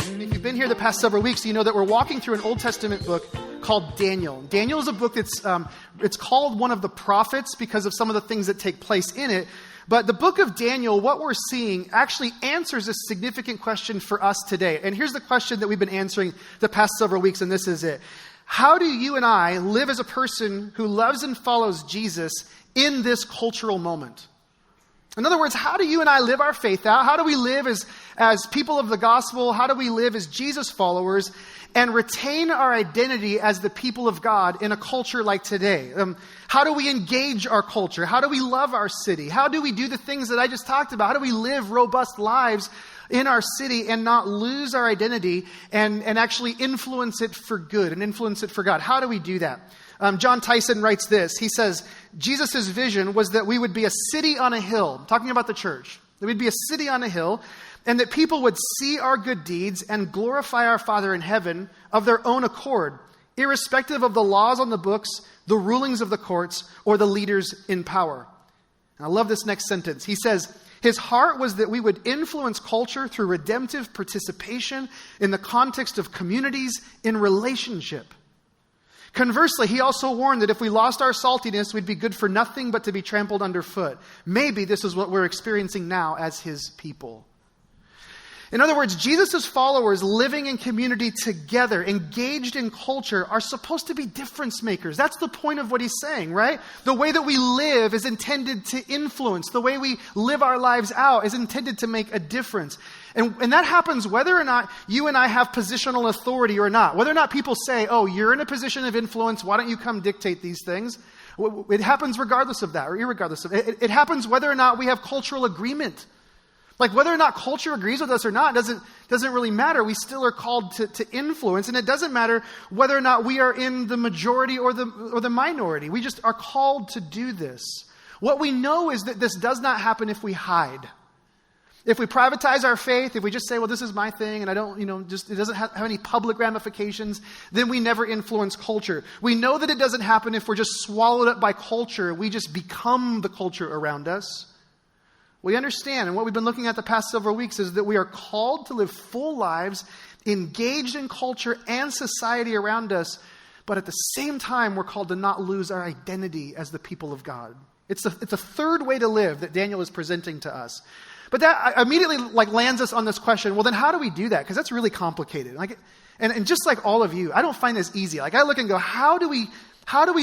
And if you've been here the past several weeks, you know that we're walking through an Old Testament book called Daniel. Daniel is a book that's it's called one of the prophets because of some of the things that take place in it. But the book of Daniel, what we're seeing, actually answers a significant question for us today. And here's the question that we've been answering the past several weeks, and this is it. How do you and I live as a person who loves and follows Jesus in this cultural moment? In other words, how do you and I live our faith out? How do we live as people of the gospel? How do we live as Jesus followers and retain our identity as the people of God in a culture like today? How do we engage our culture? How do we love our city? How do we do the things that I just talked about? How do we live robust lives in our city and not lose our identity and actually influence it for good and influence it for God? How do we do that? John Tyson writes this. He says, Jesus' vision was that we would be a city on a hill, talking about the church, that we'd be a city on a hill, and that people would see our good deeds and glorify our Father in heaven of their own accord, irrespective of the laws on the books, the rulings of the courts, or the leaders in power. And I love this next sentence. He says, his heart was that we would influence culture through redemptive participation in the context of communities in relationship. Conversely, he also warned that if we lost our saltiness, we'd be good for nothing but to be trampled underfoot. Maybe this is what we're experiencing now as his people. In other words, Jesus' followers living in community together, engaged in culture, are supposed to be difference makers. That's the point of what he's saying, right? The way that we live is intended to influence. The way we live our lives out is intended to make a difference. And that happens whether or not you and I have positional authority or not. Whether or not people say, oh, you're in a position of influence, why don't you come dictate these things? It happens regardless of that, or irregardless of it. It happens whether or not we have cultural agreement. Like whether or not culture agrees with us or not doesn't really matter. We still are called to influence, and it doesn't matter whether or not we are in the majority or the minority. We just are called to do this. What we know is that this does not happen if we hide. If we privatize our faith, if we just say, well, this is my thing, and I don't, it doesn't have any public ramifications, then we never influence culture. We know that it doesn't happen if we're just swallowed up by culture. We just become the culture around us. We understand, and what we've been looking at the past several weeks is that we are called to live full lives, engaged in culture and society around us, but at the same time, we're called to not lose our identity as the people of God. It's a third way to live that Daniel is presenting to us. But that immediately lands us on this question, well, then how do we do that? Because that's really complicated. And just like all of you, I don't find this easy. I look and go, how do we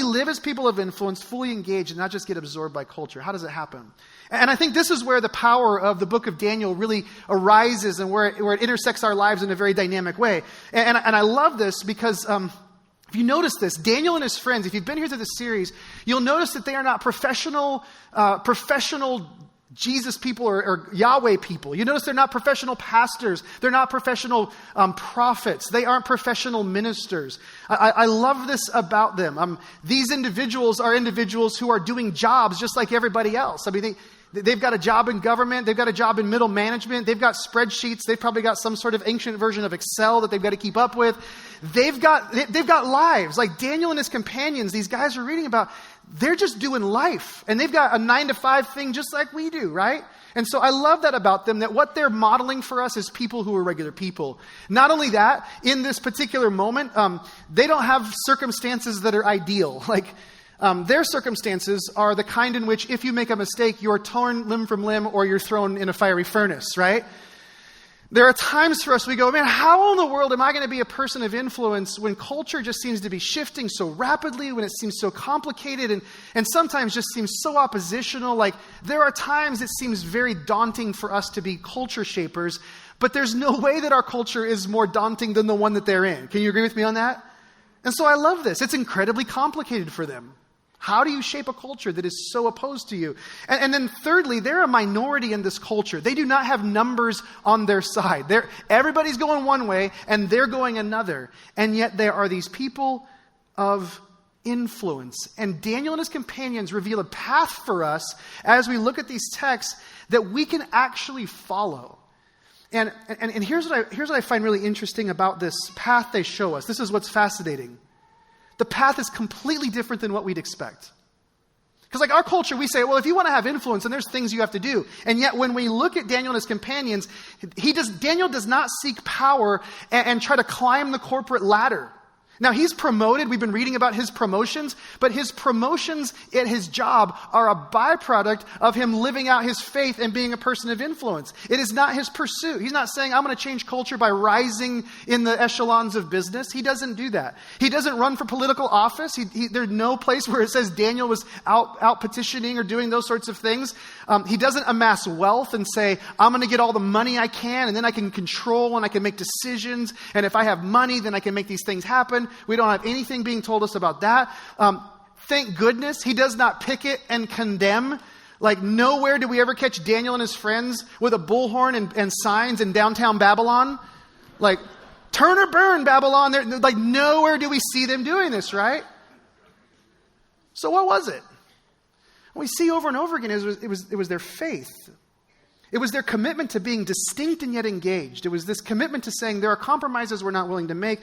live as people of influence, fully engaged, and not just get absorbed by culture? How does it happen? And I think this is where the power of the book of Daniel really arises and where it intersects our lives in a very dynamic way. And I love this because if you notice this, Daniel and his friends, if you've been here through this series, you'll notice that they are not professional Jesus people or Yahweh people. You notice they're not professional pastors. They're not professional prophets. They aren't professional ministers. I love this about them. These individuals are individuals who are doing jobs just like everybody else. I mean, they've got a job in government. They've got a job in middle management. They've got spreadsheets. They've probably got some sort of ancient version of Excel that they've got to keep up with. They've got lives. Like Daniel and his companions, these guys are reading about, they're just doing life. And they've got a 9-to-5 thing just like we do, right? And so I love that about them, that what they're modeling for us is people who are regular people. Not only that, in this particular moment, they don't have circumstances that are ideal. Their circumstances are the kind in which if you make a mistake, you're torn limb from limb or you're thrown in a fiery furnace, right? There are times for us we go, man, how in the world am I going to be a person of influence when culture just seems to be shifting so rapidly, when it seems so complicated and sometimes just seems so oppositional? There are times it seems very daunting for us to be culture shapers, but there's no way that our culture is more daunting than the one that they're in. Can you agree with me on that? And so I love this. It's incredibly complicated for them. How do you shape a culture that is so opposed to you? And then thirdly, they're a minority in this culture. They do not have numbers on their side. Everybody's going one way and they're going another. And yet there are these people of influence. And Daniel and his companions reveal a path for us as we look at these texts that we can actually follow. And here's what I find really interesting about this path they show us. This is what's fascinating. The path is completely different than what we'd expect. Because like our culture, we say, well, if you want to have influence, then there's things you have to do. And yet when we look at Daniel and his companions, Daniel does not seek power and try to climb the corporate ladder. Now, he's promoted. We've been reading about his promotions, but his promotions at his job are a byproduct of him living out his faith and being a person of influence. It is not his pursuit. He's not saying, I'm going to change culture by rising in the echelons of business. He doesn't do that. He doesn't run for political office. There's no place where it says Daniel was out petitioning or doing those sorts of things. He doesn't amass wealth and say, I'm going to get all the money I can, and then I can control and I can make decisions. And if I have money, then I can make these things happen. We don't have anything being told us about that. Thank goodness he does not picket and condemn. Like nowhere do we ever catch Daniel and his friends with a bullhorn and signs in downtown Babylon. Like, turn or burn, Babylon. They're like nowhere do we see them doing this, right? So what was it? What we see over and over again it was their faith. It was their commitment to being distinct and yet engaged. It was this commitment to saying there are compromises we're not willing to make.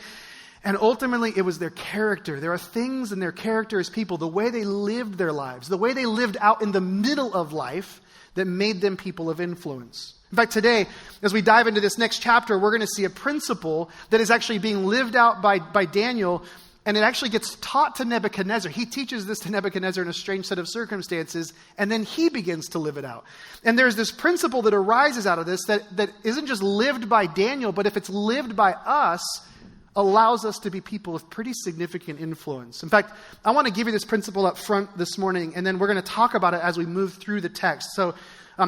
And ultimately, it was their character. There are things in their character as people, the way they lived their lives, the way they lived out in the middle of life that made them people of influence. In fact, today, as we dive into this next chapter, we're going to see a principle that is actually being lived out by Daniel, and it actually gets taught to Nebuchadnezzar. He teaches this to Nebuchadnezzar in a strange set of circumstances, and then he begins to live it out. And there's this principle that arises out of this that isn't just lived by Daniel, but if it's lived by us, allows us to be people of pretty significant influence. In fact, I want to give you this principle up front this morning, and then we're going to talk about it as we move through the text. So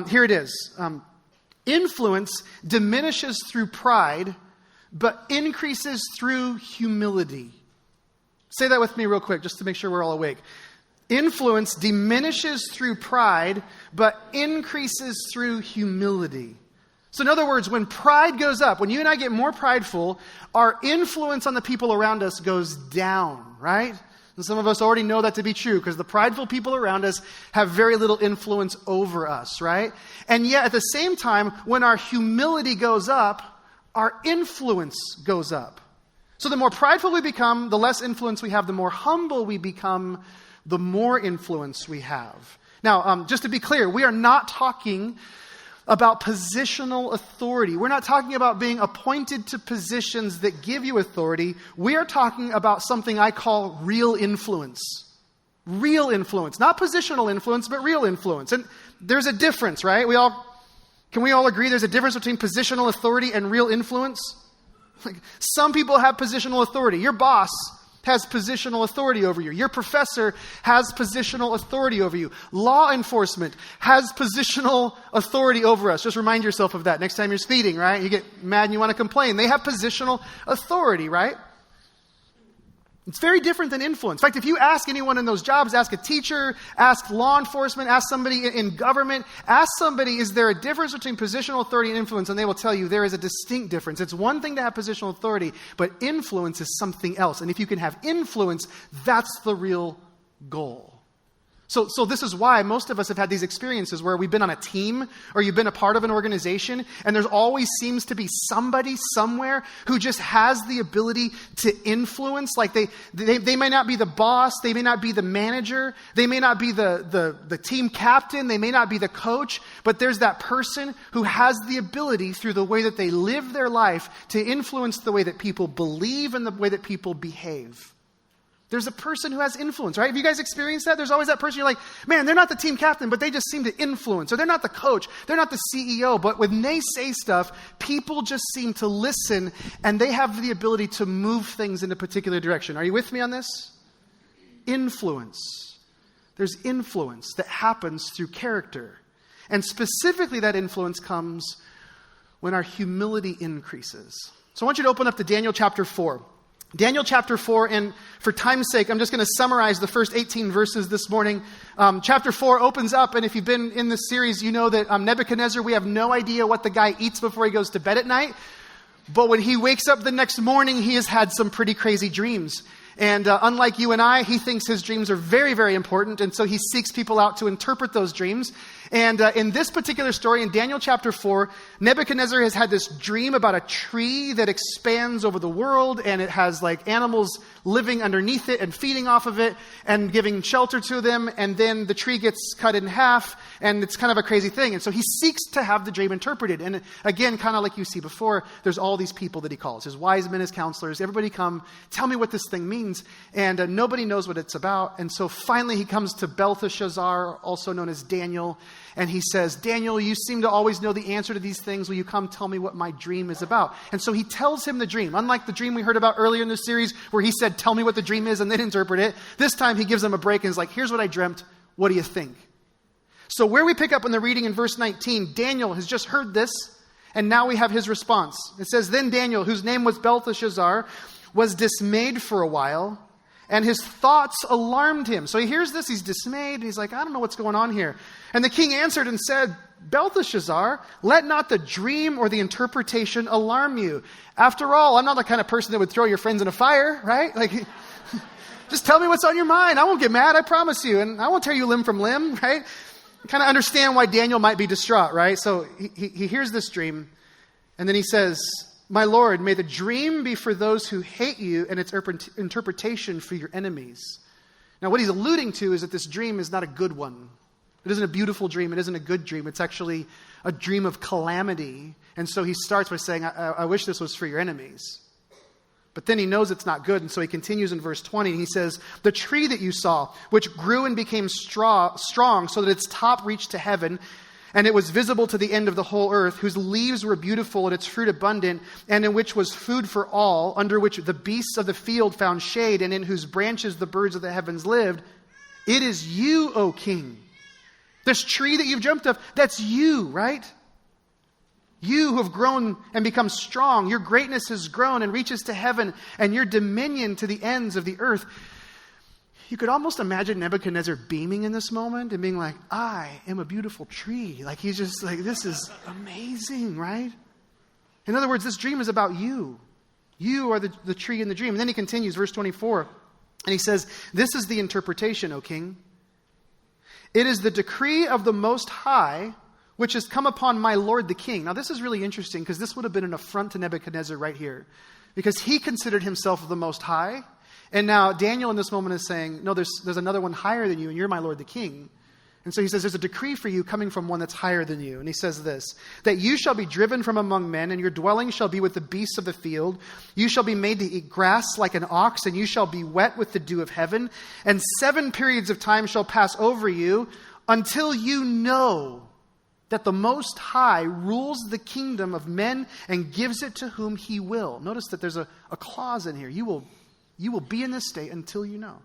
here it is. Influence diminishes through pride, but increases through humility. Say that with me real quick, just to make sure we're all awake. Influence diminishes through pride, but increases through humility. So in other words, when pride goes up, when you and I get more prideful, our influence on the people around us goes down, right? And some of us already know that to be true because the prideful people around us have very little influence over us, right? And yet at the same time, when our humility goes up, our influence goes up. So the more prideful we become, the less influence we have. The more humble we become, the more influence we have. Now, just to be clear, we are not talking about positional authority. We're not talking about being appointed to positions that give you authority. We are talking about something I call real influence. Real influence. Not positional influence, but real influence. And there's a difference, right? Can we all agree there's a difference between positional authority and real influence? Like, some people have positional authority. Your boss has positional authority over you. Your professor has positional authority over you. Law enforcement has positional authority over us. Just remind yourself of that next time you're speeding, right? You get mad and you want to complain. They have positional authority, right? It's very different than influence. In fact, if you ask anyone in those jobs, ask a teacher, ask law enforcement, ask somebody in government, ask somebody, is there a difference between positional authority and influence? And they will tell you there is a distinct difference. It's one thing to have positional authority, but influence is something else. And if you can have influence, that's the real goal. So this is why most of us have had these experiences where we've been on a team or you've been a part of an organization and there's always seems to be somebody somewhere who just has the ability to influence. Like they may not be the boss, they may not be the manager, they may not be the team captain, they may not be the coach, but there's that person who has the ability through the way that they live their life to influence the way that people believe and the way that people behave. There's a person who has influence, right? Have you guys experienced that? There's always that person you're like, man, they're not the team captain, but they just seem to influence. Or they're not the coach. They're not the CEO. But when they say stuff, people just seem to listen and they have the ability to move things in a particular direction. Are you with me on this? Influence. There's influence that happens through character. And specifically that influence comes when our humility increases. So I want you to open up to Daniel chapter 4. Daniel chapter 4, and for time's sake, I'm just going to summarize the first 18 verses this morning. Chapter 4 opens up, and if you've been in this series, you know that Nebuchadnezzar, we have no idea what the guy eats before he goes to bed at night. But when he wakes up the next morning, he has had some pretty crazy dreams. And unlike you and I, he thinks his dreams are very, very important, and so he seeks people out to interpret those dreams. And in this particular story, in Daniel chapter 4, Nebuchadnezzar has had this dream about a tree that expands over the world, and it has like animals living underneath it and feeding off of it and giving shelter to them. And then the tree gets cut in half, and it's kind of a crazy thing. And so he seeks to have the dream interpreted. And again, kind of like you see before, there's all these people that he calls, his wise men, his counselors. Everybody come, tell me what this thing means. And nobody knows what it's about. And so finally he comes to Belteshazzar, also known as Daniel. And he says, Daniel, you seem to always know the answer to these things. Will you come tell me what my dream is about? And so he tells him the dream. Unlike the dream we heard about earlier in the series where he said, tell me what the dream is and then interpret it. This time he gives him a break and is like, here's what I dreamt. What do you think? So where we pick up in the reading in verse 19, Daniel has just heard this. And now we have his response. It says, then Daniel, whose name was Belteshazzar, was dismayed for a while. And his thoughts alarmed him. So he hears this, he's dismayed, and he's like, I don't know what's going on here. And the king answered and said, Belteshazzar, let not the dream or the interpretation alarm you. After all, I'm not the kind of person that would throw your friends in a fire, right? Like, just tell me what's on your mind. I won't get mad, I promise you. And I won't tear you limb from limb, right? Kind of understand why Daniel might be distraught, right? So he hears this dream, and then he says, my Lord, may the dream be for those who hate you and its interpretation for your enemies. Now, what he's alluding to is that this dream is not a good one. It isn't a beautiful dream. It isn't a good dream. It's actually a dream of calamity. And so he starts by saying, I wish this was for your enemies. But then he knows it's not good. And so he continues in verse 20. And he says, the tree that you saw, which grew and became strong so that its top reached to heaven, and it was visible to the end of the whole earth, whose leaves were beautiful and its fruit abundant, and in which was food for all, under which the beasts of the field found shade, and in whose branches the birds of the heavens lived. It is you, O king. This tree that you've dreamt of, that's you, right? You who have grown and become strong. Your greatness has grown and reaches to heaven, and your dominion to the ends of the earth. You could almost imagine Nebuchadnezzar beaming in this moment and being like, I am a beautiful tree. Like he's just like, this is amazing, right? In other words, this dream is about you. You are the tree in the dream. And then he continues, verse 24, and he says, this is the interpretation, O king. It is the decree of the Most High, which has come upon my Lord the king. Now this is really interesting because this would have been an affront to Nebuchadnezzar right here, because he considered himself the Most High. And now Daniel in this moment is saying, no, there's another one higher than you, and you're my Lord the king. And so he says, there's a decree for you coming from one that's higher than you. And he says this, that you shall be driven from among men, and your dwelling shall be with the beasts of the field. You shall be made to eat grass like an ox, and you shall be wet with the dew of heaven. And 7 periods of time shall pass over you until you know that the Most High rules the kingdom of men and gives it to whom he will. Notice that there's a clause in here. You will be in this state until you know.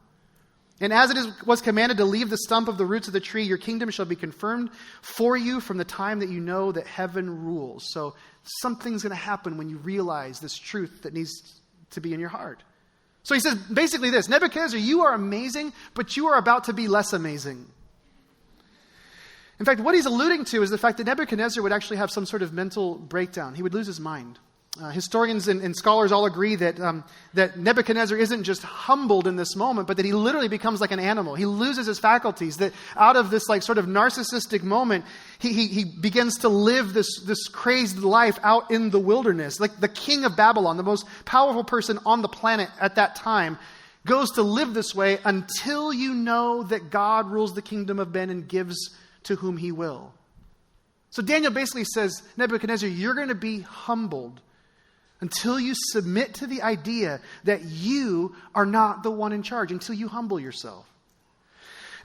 And as it was commanded to leave the stump of the roots of the tree, your kingdom shall be confirmed for you from the time that you know that heaven rules. So something's going to happen when you realize this truth that needs to be in your heart. So he says basically this, Nebuchadnezzar, you are amazing, but you are about to be less amazing. In fact, what he's alluding to is the fact that Nebuchadnezzar would actually have some sort of mental breakdown. He would lose his mind. Historians and scholars all agree that Nebuchadnezzar isn't just humbled in this moment, but that he literally becomes like an animal. He loses his faculties, that out of this like sort of narcissistic moment, he begins to live this crazed life out in the wilderness. Like the king of Babylon, the most powerful person on the planet at that time, goes to live this way until you know that God rules the kingdom of men and gives to whom he will. So Daniel basically says, Nebuchadnezzar, you're going to be humbled until you submit to the idea that you are not the one in charge, until you humble yourself.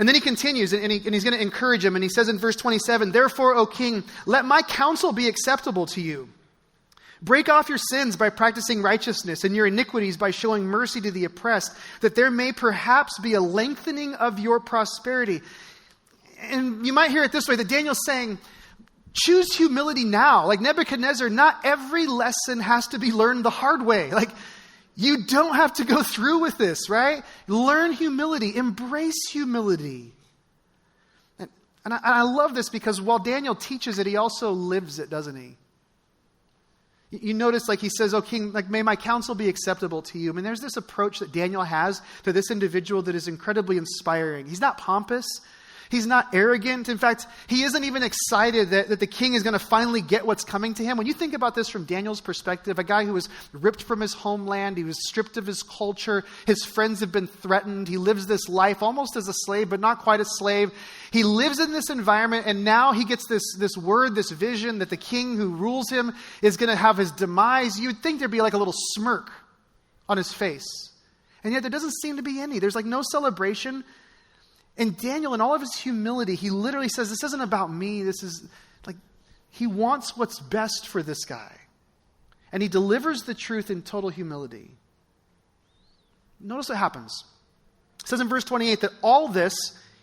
And then he continues, and he's going to encourage him, and he says in verse 27, therefore, O king, let my counsel be acceptable to you. Break off your sins by practicing righteousness, and your iniquities by showing mercy to the oppressed, that there may perhaps be a lengthening of your prosperity. And you might hear it this way, that Daniel's saying, choose humility now. Like Nebuchadnezzar, not every lesson has to be learned the hard way. Like, you don't have to go through with this, right? Learn humility. Embrace humility. And I love this because while Daniel teaches it, he also lives it, doesn't he? You notice, like he says, "O king, like may my counsel be acceptable to you." I mean, there's this approach that Daniel has to this individual that is incredibly inspiring. He's not pompous. He's not arrogant. In fact, he isn't even excited that the king is going to finally get what's coming to him. When you think about this from Daniel's perspective, a guy who was ripped from his homeland, he was stripped of his culture, his friends have been threatened, he lives this life almost as a slave, but not quite a slave. He lives in this environment, and now he gets this word, this vision that the king who rules him is going to have his demise. You would think there'd be like a little smirk on his face. And yet there doesn't seem to be any. There's like no celebration. And Daniel, in all of his humility, he literally says, this isn't about me. This is like, he wants what's best for this guy. And he delivers the truth in total humility. Notice what happens. It says in verse 28 that all this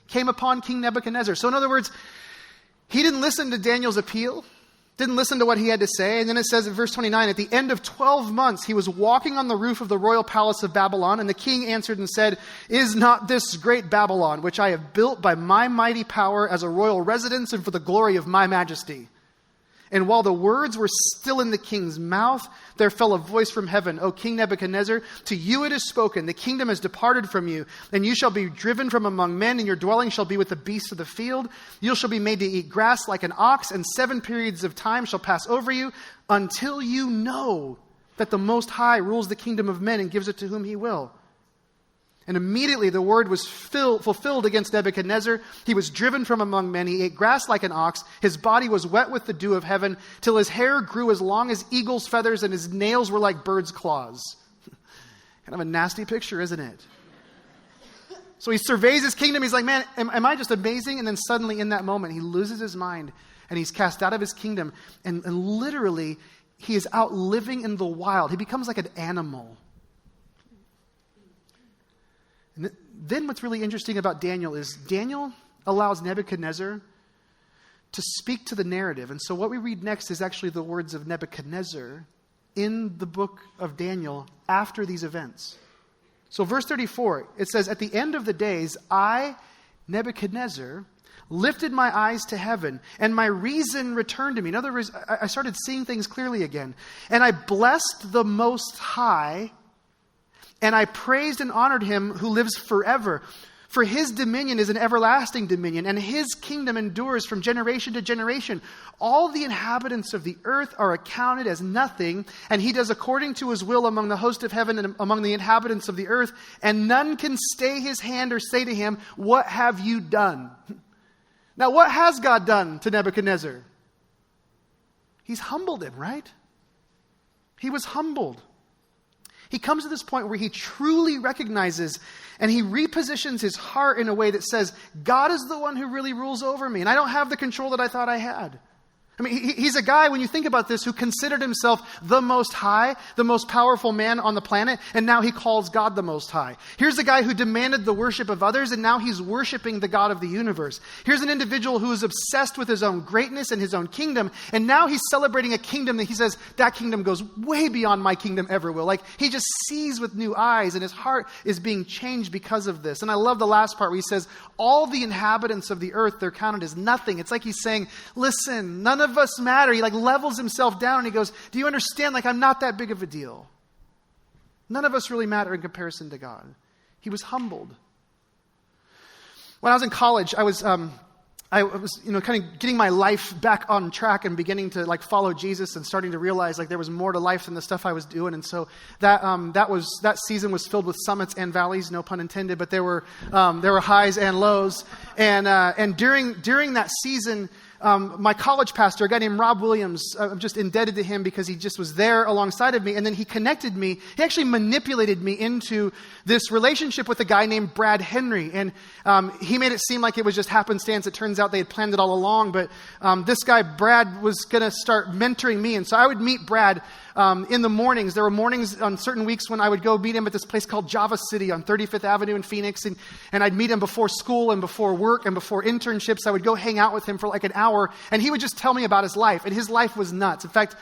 came upon King Nebuchadnezzar. So in other words, he didn't listen to Daniel's appeal. Didn't listen to what he had to say. And then it says in verse 29, at the end of 12 months, he was walking on the roof of the royal palace of Babylon. And the king answered and said, is not this great Babylon, which I have built by my mighty power as a royal residence and for the glory of my majesty? And while the words were still in the king's mouth, there fell a voice from heaven, O King Nebuchadnezzar, to you it is spoken, the kingdom has departed from you, and you shall be driven from among men, and your dwelling shall be with the beasts of the field. You shall be made to eat grass like an ox, and 7 periods of time shall pass over you, until you know that the Most High rules the kingdom of men and gives it to whom he will. And immediately the word was fulfilled against Nebuchadnezzar. He was driven from among men. He ate grass like an ox. His body was wet with the dew of heaven, till his hair grew as long as eagle's feathers, and his nails were like bird's claws. Kind of a nasty picture, isn't it? So he surveys his kingdom. He's like, man, am I just amazing? And then suddenly in that moment, he loses his mind, and he's cast out of his kingdom. And literally, he is out living in the wild. He becomes like an animal. And then what's really interesting about Daniel is Daniel allows Nebuchadnezzar to speak to the narrative. And so what we read next is actually the words of Nebuchadnezzar in the book of Daniel after these events. So verse 34, it says, at the end of the days, I, Nebuchadnezzar, lifted my eyes to heaven, and my reason returned to me. In other words, I started seeing things clearly again. And I blessed the Most High, and I praised and honored him who lives forever. For his dominion is an everlasting dominion, and his kingdom endures from generation to generation. All the inhabitants of the earth are accounted as nothing, and he does according to his will among the host of heaven and among the inhabitants of the earth, and none can stay his hand or say to him, what have you done? Now, what has God done to Nebuchadnezzar? He's humbled him, right? He was humbled. He comes to this point where he truly recognizes and he repositions his heart in a way that says, God is the one who really rules over me, and I don't have the control that I thought I had. I mean, he's a guy, when you think about this, who considered himself the Most High, the most powerful man on the planet, and now he calls God the Most High. Here's a guy who demanded the worship of others, and now he's worshiping the God of the universe. Here's an individual who is obsessed with his own greatness and his own kingdom, and now he's celebrating a kingdom that he says, that kingdom goes way beyond my kingdom ever will. Like, he just sees with new eyes, and his heart is being changed because of this. And I love the last part where he says, all the inhabitants of the earth, they're counted as nothing. It's like he's saying, listen, none of us matter. He like levels himself down and he goes, do you understand? Like, I'm not that big of a deal. None of us really matter in comparison to God. He was humbled. When I was in college, I was kind of getting my life back on track and beginning to like follow Jesus and starting to realize like there was more to life than the stuff I was doing. And so that season was filled with summits and valleys, no pun intended, but there were highs and lows. And during that season, my college pastor, a guy named Rob Williams, I'm just indebted to him because he just was there alongside of me. And then he connected me. He actually manipulated me into this relationship with a guy named Brad Henry. And he made it seem like it was just happenstance. It turns out they had planned it all along. But this guy, Brad, was going to start mentoring me. And so I would meet Brad in the mornings. There were mornings on certain weeks when I would go meet him at this place called Java City on 35th Avenue in Phoenix. And I'd meet him before school and before work and before internships. I would go hang out with him for like an hour. And he would just tell me about his life. And his life was nuts. In fact,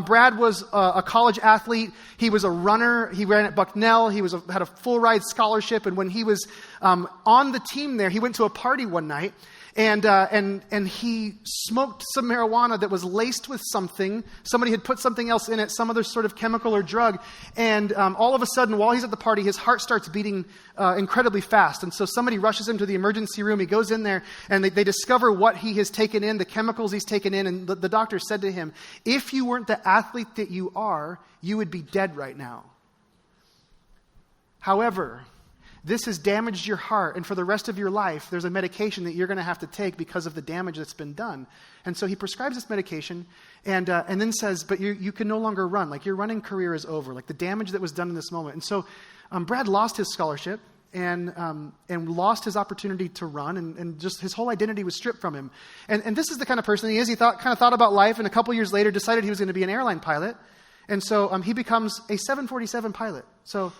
Brad was a college athlete. He was a runner. He ran at Bucknell. He had a full ride scholarship. And when he was on the team there, he went to a party one night. And he smoked some marijuana that was laced with something. Somebody had put something else in it, some other sort of chemical or drug. And all of a sudden, while he's at the party, his heart starts beating incredibly fast. And so somebody rushes him to the emergency room. He goes in there, and they discover what he has taken in, the chemicals he's taken in. And the doctor said to him, if you weren't the athlete that you are, you would be dead right now. However, this has damaged your heart, and for the rest of your life, there's a medication that you're going to have to take because of the damage that's been done. And so he prescribes this medication, and then says, but you can no longer run. Like, your running career is over. Like, the damage that was done in this moment. And so Brad lost his scholarship and lost his opportunity to run, and just his whole identity was stripped from him. And this is the kind of person he is. He kind of thought about life, and a couple years later decided he was going to be an airline pilot. And so he becomes a 747 pilot. So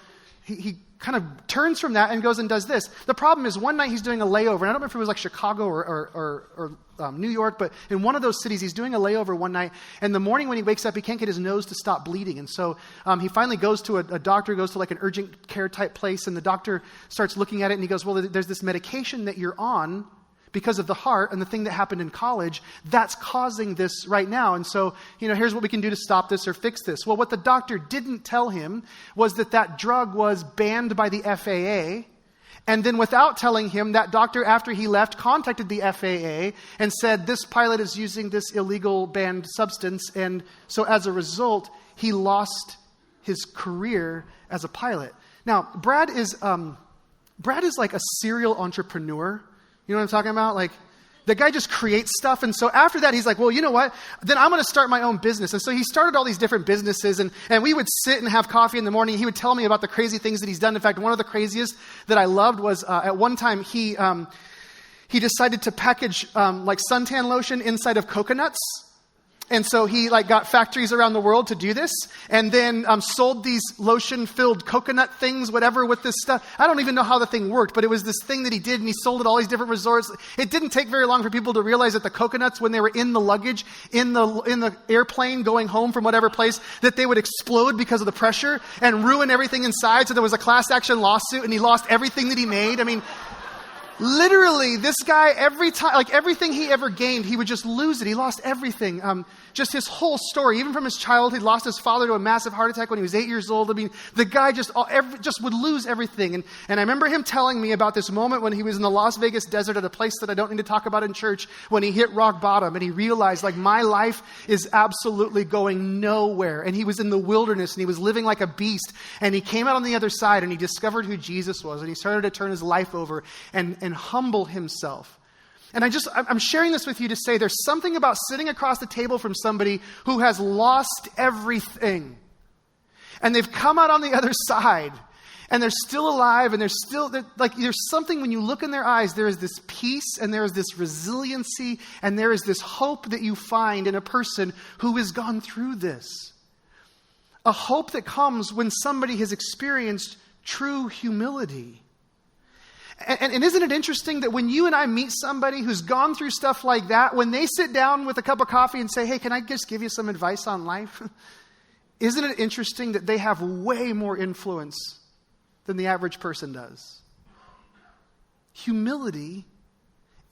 he kind of turns from that and goes and does this. The problem is, one night he's doing a layover, and I don't know if it was like Chicago or New York, but in one of those cities, he's doing a layover one night, and in the morning when he wakes up, he can't get his nose to stop bleeding. And so he finally goes to a doctor, goes to like an urgent care type place, and the doctor starts looking at it, and he goes, well, there's this medication that you're on because of the heart and the thing that happened in college, that's causing this right now. And so, here's what we can do to stop this or fix this. Well, what the doctor didn't tell him was that drug was banned by the FAA. And then without telling him, that doctor, after he left, contacted the FAA and said, this pilot is using this illegal banned substance. And so as a result, he lost his career as a pilot. Now, Brad is like a serial entrepreneur. You know what I'm talking about? Like, the guy just creates stuff. And so after that, he's like, well, you know what? Then I'm going to start my own business. And so he started all these different businesses. And we would sit and have coffee in the morning. He would tell me about the crazy things that he's done. In fact, one of the craziest that I loved was at one time he decided to package like suntan lotion inside of coconuts. And so he got factories around the world to do this, and then sold these lotion-filled coconut things, whatever, with this stuff. I don't even know how the thing worked, but it was this thing that he did, and he sold at all these different resorts. It didn't take very long for people to realize that the coconuts, when they were in the luggage, in the airplane going home from whatever place, that they would explode because of the pressure and ruin everything inside. So there was a class action lawsuit, and he lost everything that he made. I mean, literally, this guy, every time, everything he ever gained, he would just lose it. He lost everything. Just his whole story, even from his childhood, he lost his father to a massive heart attack when he was 8 years old. I mean, the guy just would lose everything. And I remember him telling me about this moment when he was in the Las Vegas desert at a place that I don't need to talk about in church, when he hit rock bottom and he realized, my life is absolutely going nowhere. And he was in the wilderness and he was living like a beast. And he came out on the other side and he discovered who Jesus was. And he started to turn his life over and humble himself. And I'm sharing this with you to say there's something about sitting across the table from somebody who has lost everything. And they've come out on the other side. And they're still alive. And there's something, when you look in their eyes, there is this peace and there is this resiliency and there is this hope that you find in a person who has gone through this. A hope that comes when somebody has experienced true humility. And isn't it interesting that when you and I meet somebody who's gone through stuff like that, when they sit down with a cup of coffee and say, hey, can I just give you some advice on life? Isn't it interesting that they have way more influence than the average person does? Humility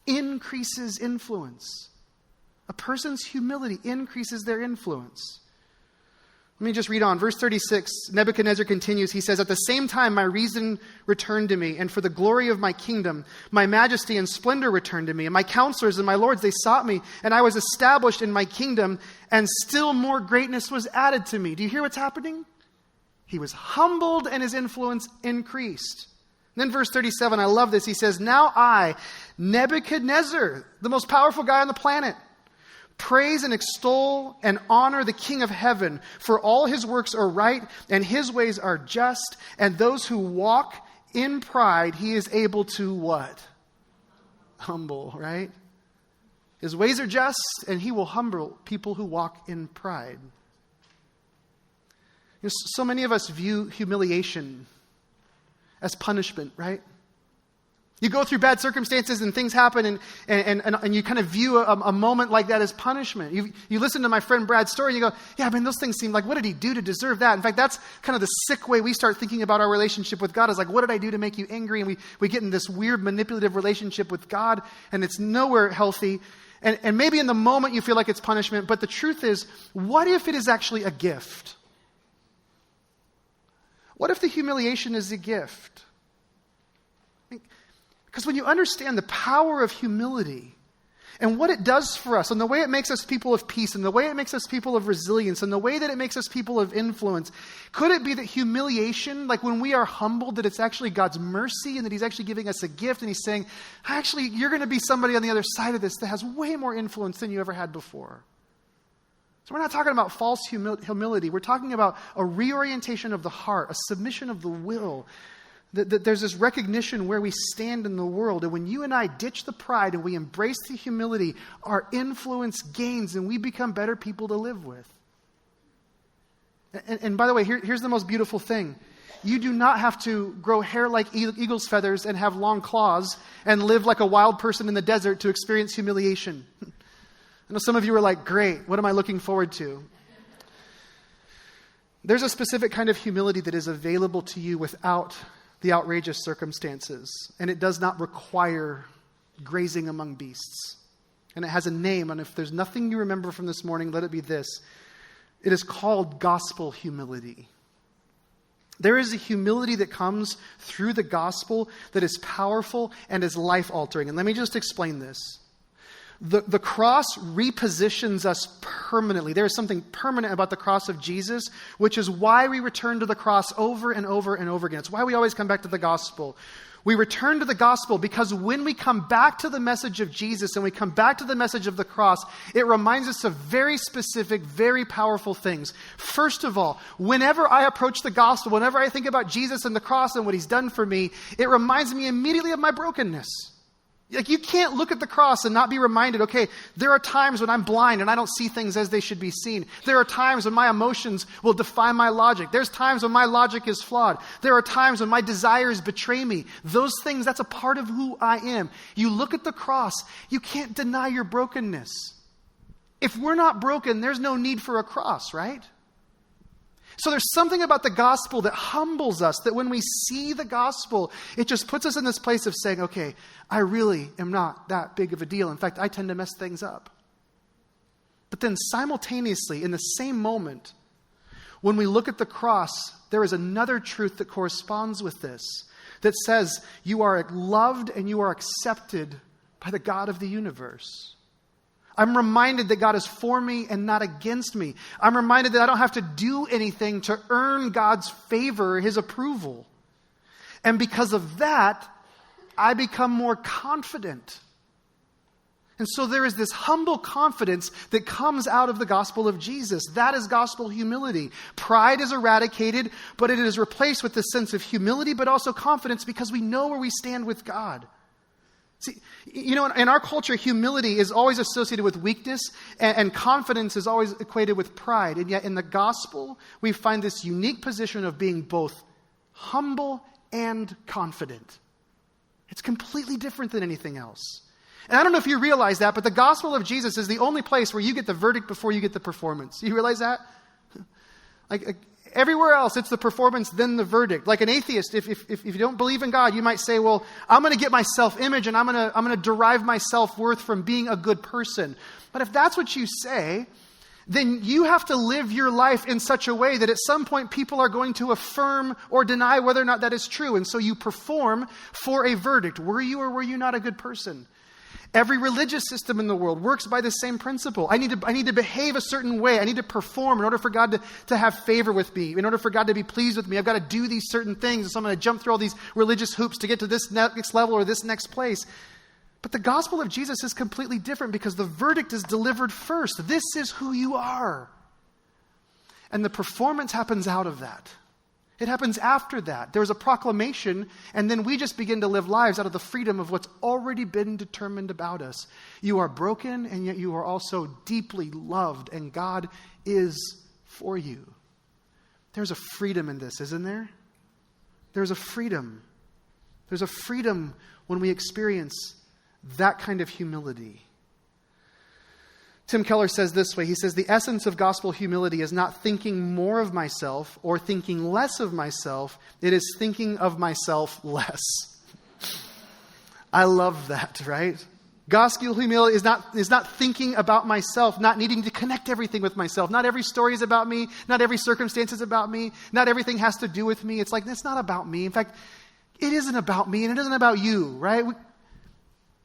increases influence. A person's humility increases their influence. Let me just read on. Verse 36, Nebuchadnezzar continues. He says, at the same time, my reason returned to me, and for the glory of my kingdom, my majesty and splendor returned to me. And my counselors and my lords, they sought me, and I was established in my kingdom, and still more greatness was added to me. Do you hear what's happening? He was humbled, and his influence increased. And then verse 37, I love this. He says, now I, Nebuchadnezzar, the most powerful guy on the planet, praise and extol and honor the King of heaven, for all his works are right and his ways are just, and those who walk in pride he is able to what? Humble, right? His ways are just and he will humble people who walk in pride. So many of us view humiliation as punishment, right? You go through bad circumstances and things happen and you kind of view a moment like that as punishment. You listen to my friend Brad's story and you go, yeah, those things seem like, what did he do to deserve that? In fact, that's kind of the sick way we start thinking about our relationship with God is like, what did I do to make you angry? And we get in this weird manipulative relationship with God and it's nowhere healthy. And maybe in the moment you feel like it's punishment, but the truth is, what if it is actually a gift? What if the humiliation is a gift? Because when you understand the power of humility and what it does for us and the way it makes us people of peace and the way it makes us people of resilience and the way that it makes us people of influence, could it be that humiliation, like when we are humbled, that it's actually God's mercy and that he's actually giving us a gift and he's saying, actually, you're going to be somebody on the other side of this that has way more influence than you ever had before. So we're not talking about false humility. We're talking about a reorientation of the heart, a submission of the will. That there's this recognition where we stand in the world. And when you and I ditch the pride and we embrace the humility, our influence gains and we become better people to live with. And by the way, here's the most beautiful thing. You do not have to grow hair like eagle's feathers and have long claws and live like a wild person in the desert to experience humiliation. I know some of you are like, great, what am I looking forward to? There's a specific kind of humility that is available to you without the outrageous circumstances. And it does not require grazing among beasts. And it has a name, and if there's nothing you remember from this morning, let it be this. It is called gospel humility. There is a humility that comes through the gospel that is powerful and is life-altering. And let me just explain this. The cross repositions us permanently. There is something permanent about the cross of Jesus, which is why we return to the cross over and over and over again. It's why we always come back to the gospel. We return to the gospel because when we come back to the message of Jesus and we come back to the message of the cross, it reminds us of very specific, very powerful things. First of all, whenever I approach the gospel, whenever I think about Jesus and the cross and what he's done for me, it reminds me immediately of my brokenness. Like, you can't look at the cross and not be reminded, okay, there are times when I'm blind and I don't see things as they should be seen. There are times when my emotions will defy my logic. There's times when my logic is flawed. There are times when my desires betray me. Those things, that's a part of who I am. You look at the cross, you can't deny your brokenness. If we're not broken, there's no need for a cross, right? So there's something about the gospel that humbles us, that when we see the gospel, it just puts us in this place of saying, okay, I really am not that big of a deal. In fact, I tend to mess things up. But then simultaneously, in the same moment, when we look at the cross, there is another truth that corresponds with this, that says you are loved and you are accepted by the God of the universe. I'm reminded that God is for me and not against me. I'm reminded that I don't have to do anything to earn God's favor, his approval. And because of that, I become more confident. And so there is this humble confidence that comes out of the gospel of Jesus. That is gospel humility. Pride is eradicated, but it is replaced with this sense of humility, but also confidence because we know where we stand with God. See, you know, in our culture, humility is always associated with weakness, and confidence is always equated with pride. And yet in the gospel, we find this unique position of being both humble and confident. It's completely different than anything else. And I don't know if you realize that, but the gospel of Jesus is the only place where you get the verdict before you get the performance. You realize that? Like everywhere else, it's the performance, then the verdict. Like an atheist, if you don't believe in God, you might say, well, I'm going to get my self-image and I'm going to derive my self-worth from being a good person. But if that's what you say, then you have to live your life in such a way that at some point people are going to affirm or deny whether or not that is true. And so you perform for a verdict. Were you or were you not a good person? Every religious system in the world works by the same principle. I need to behave a certain way. I need to perform in order for God to have favor with me. In order for God to be pleased with me, I've got to do these certain things. And so I'm going to jump through all these religious hoops to get to this next level or this next place. But the gospel of Jesus is completely different because the verdict is delivered first. This is who you are. And the performance happens out of that. It happens after that. There's a proclamation, and then we just begin to live lives out of the freedom of what's already been determined about us. You are broken, and yet you are also deeply loved, and God is for you. There's a freedom in this, isn't there? There's a freedom. There's a freedom when we experience that kind of humility. Tim Keller says this way. He says, the essence of gospel humility is not thinking more of myself or thinking less of myself. It is thinking of myself less. I love that, right? Gospel humility is not thinking about myself, not needing to connect everything with myself. Not every story is about me. Not every circumstance is about me. Not everything has to do with me. It's like, it's not about me. In fact, it isn't about me and it isn't about you, right?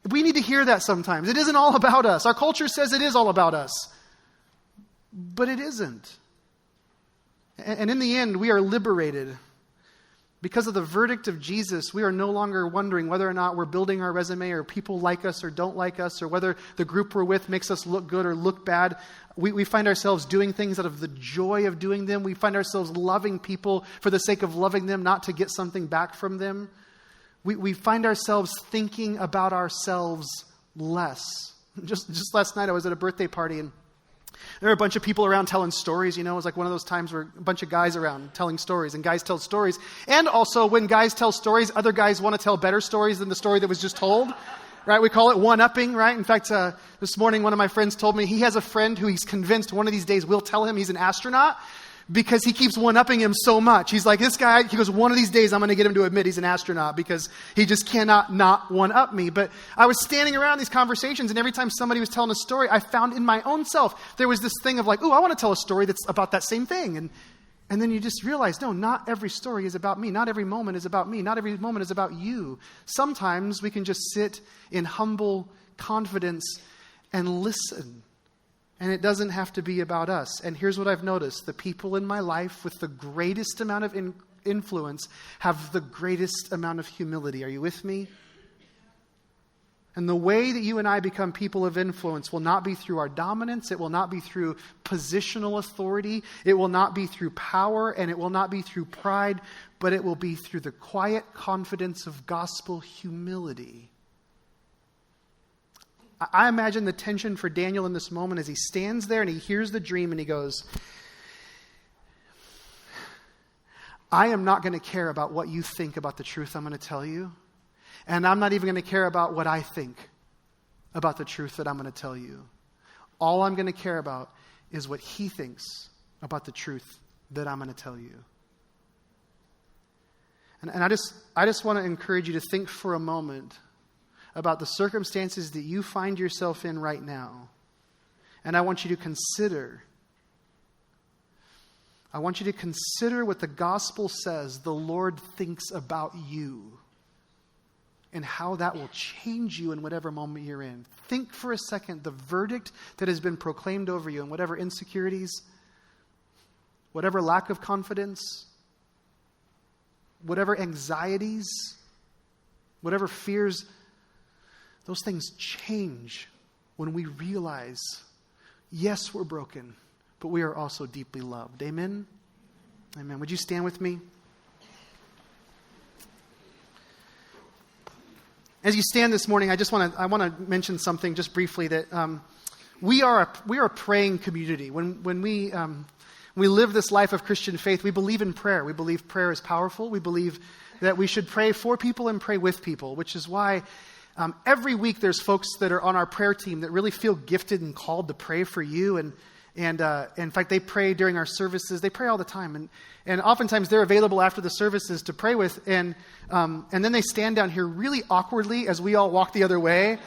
We need to hear that sometimes. It isn't all about us. Our culture says it is all about us. But it isn't. And in the end, we are liberated. Because of the verdict of Jesus, we are no longer wondering whether or not we're building our resume or people like us or don't like us or whether the group we're with makes us look good or look bad. We find ourselves doing things out of the joy of doing them. We find ourselves loving people for the sake of loving them, not to get something back from them. We find ourselves thinking about ourselves less. Just last night I was at a birthday party and there were a bunch of people around telling stories. It was like one of those times where a bunch of guys around telling stories and guys tell stories. And also when guys tell stories, other guys want to tell better stories than the story that was just told. Right? We call it one-upping, right? In fact, this morning one of my friends told me he has a friend who he's convinced one of these days will tell him he's an astronaut. Because he keeps one-upping him so much. He's like, this guy, he goes, one of these days I'm going to get him to admit he's an astronaut because he just cannot not one-up me. But I was standing around these conversations and every time somebody was telling a story, I found in my own self, there was this thing of like, ooh, I want to tell a story that's about that same thing. And then you just realize, no, not every story is about me. Not every moment is about me. Not every moment is about you. Sometimes we can just sit in humble confidence and listen. And it doesn't have to be about us. And here's what I've noticed. The people in my life with the greatest amount of influence have the greatest amount of humility. Are you with me? And the way that you and I become people of influence will not be through our dominance. It will not be through positional authority. It will not be through power. And it will not be through pride. But it will be through the quiet confidence of gospel humility. I imagine the tension for Daniel in this moment as he stands there and he hears the dream and he goes, I am not going to care about what you think about the truth I'm going to tell you. And I'm not even going to care about what I think about the truth that I'm going to tell you. All I'm going to care about is what he thinks about the truth that I'm going to tell you. And I just want to encourage you to think for a moment about the circumstances that you find yourself in right now. And I want you to consider what the gospel says the Lord thinks about you and how that will change you in whatever moment you're in. Think for a second the verdict that has been proclaimed over you and whatever insecurities, whatever lack of confidence, whatever anxieties, whatever fears. Those things change when we realize, yes, we're broken, but we are also deeply loved. Amen? Amen. Would you stand with me? As you stand this morning, I want to mention something just briefly that we are a praying community. When we live this life of Christian faith, we believe in prayer. We believe prayer is powerful. We believe that we should pray for people and pray with people, which is why every week there's folks that are on our prayer team that really feel gifted and called to pray for you. And in fact, they pray during our services. They pray all the time. And oftentimes they're available after the services to pray with. And then they stand down here really awkwardly as we all walk the other way,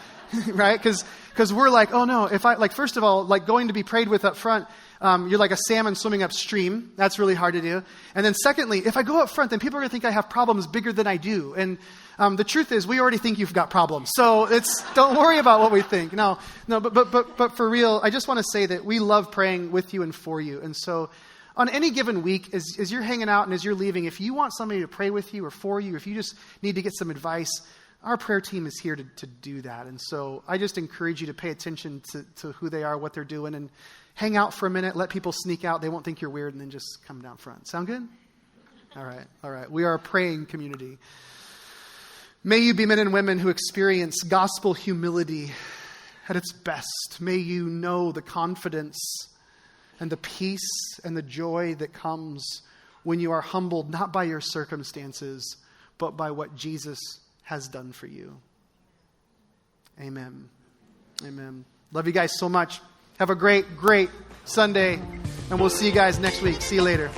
right? Because we're like, oh no, first of all, going to be prayed with up front, you're like a salmon swimming upstream. That's really hard to do. And then secondly, if I go up front, then people are going to think I have problems bigger than I do. And the truth is, we already think you've got problems. So don't worry about what we think. No, but for real, I just want to say that we love praying with you and for you. And so on any given week, as you're hanging out and as you're leaving, if you want somebody to pray with you or for you, if you just need to get some advice, our prayer team is here to do that. And so I just encourage you to pay attention to who they are, what they're doing, and hang out for a minute, let people sneak out. They won't think you're weird, and then just come down front. Sound good? All right. We are a praying community. May you be men and women who experience gospel humility at its best. May you know the confidence and the peace and the joy that comes when you are humbled, not by your circumstances, but by what Jesus has done for you. Amen. Amen. Love you guys so much. Have a great, great Sunday, and we'll see you guys next week. See you later.